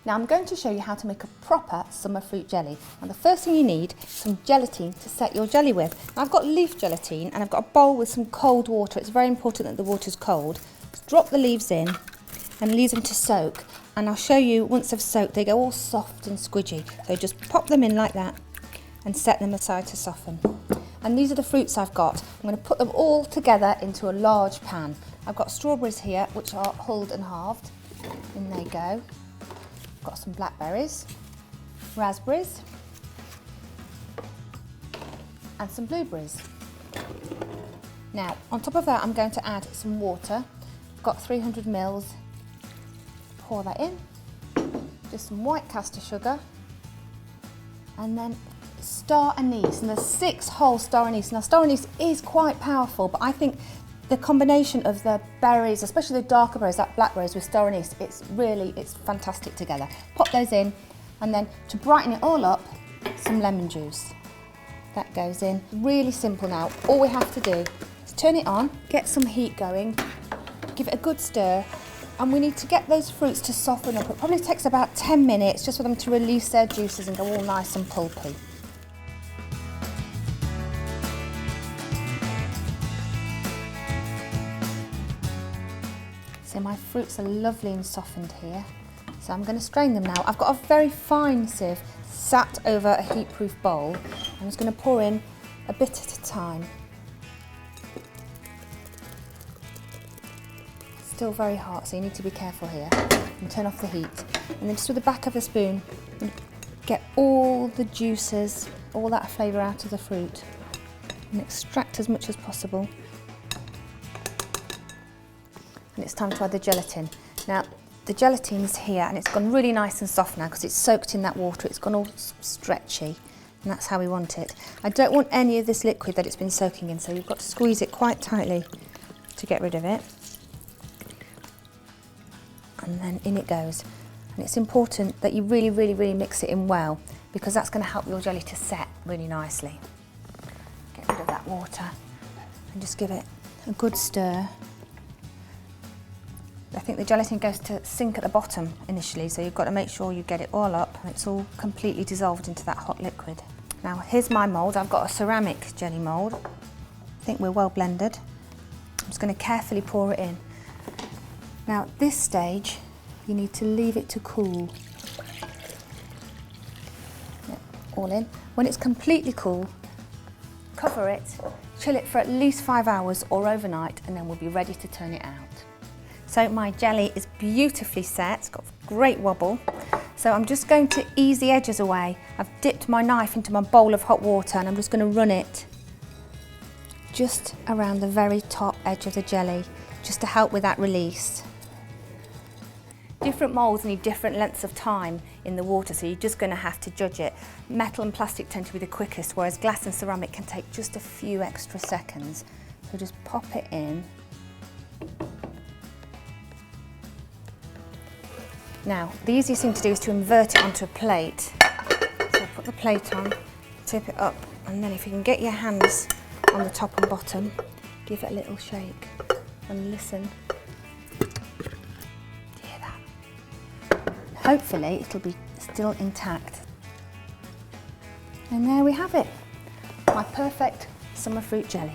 Now I'm going to show you how to make a proper summer fruit jelly. And the first thing you need is some gelatin to set your jelly with. Now I've got leaf gelatine and I've got a bowl with some cold water. It's very important that the water's cold. Just drop the leaves in and leave them to soak. And I'll show you once they've soaked, they go all soft and squidgy. So just pop them in like that and set them aside to soften. And these are the fruits I've got. I'm going to put them all together into a large pan. I've got strawberries here, which are hulled and halved. In they go. I've got some blackberries, raspberries, and some blueberries. Now, on top of that, I'm going to add some water. I've got 300 ml. Pour that in. Just some white caster sugar. And then star anise, and there's 6 whole star anise. Now star anise is quite powerful, but I think the combination of the berries, especially the darker berries, that blackberries with star anise, it's fantastic together. Pop those in, and then to brighten it all up, some lemon juice. That goes in. Really simple now. All we have to do is turn it on, get some heat going, give it a good stir, and we need to get those fruits to soften up. It probably takes about 10 minutes just for them to release their juices and go all nice and pulpy. So my fruits are lovely and softened here. So I'm going to strain them now. I've got a very fine sieve sat over a heat-proof bowl. I'm just going to pour in a bit at a time. Still very hot, so you need to be careful here. And turn off the heat. And then just with the back of the spoon, get all the juices, all that flavour out of the fruit. And extract as much as possible. And it's time to add the gelatin. Now, the gelatine's here and it's gone really nice and soft now because it's soaked in that water. It's gone all stretchy, and that's how we want it. I don't want any of this liquid that it's been soaking in, so you've got to squeeze it quite tightly to get rid of it. And then in it goes. And it's important that you really, really, really mix it in well, because that's going to help your jelly to set really nicely. Get rid of that water and just give it a good stir. I think the gelatin goes to sink at the bottom initially, so you've got to make sure you get it all up and it's all completely dissolved into that hot liquid. Now here's my mould. I've got a ceramic jelly mould. I think we're well blended. I'm just going to carefully pour it in. Now at this stage, you need to leave it to cool. Yep, all in. When it's completely cool, cover it, chill it for at least 5 hours or overnight, and then we'll be ready to turn it out. So my jelly is beautifully set, it's got great wobble. So I'm just going to ease the edges away. I've dipped my knife into my bowl of hot water and I'm just going to run it just around the very top edge of the jelly, just to help with that release. Different moulds need different lengths of time in the water, so you're just going to have to judge it. Metal and plastic tend to be the quickest, whereas glass and ceramic can take just a few extra seconds. So just pop it in. Now, the easiest thing to do is to invert it onto a plate. So put the plate on, tip it up, and then if you can get your hands on the top and bottom, give it a little shake and listen. Do you hear that? Hopefully it'll be still intact. And there we have it, my perfect summer fruit jelly.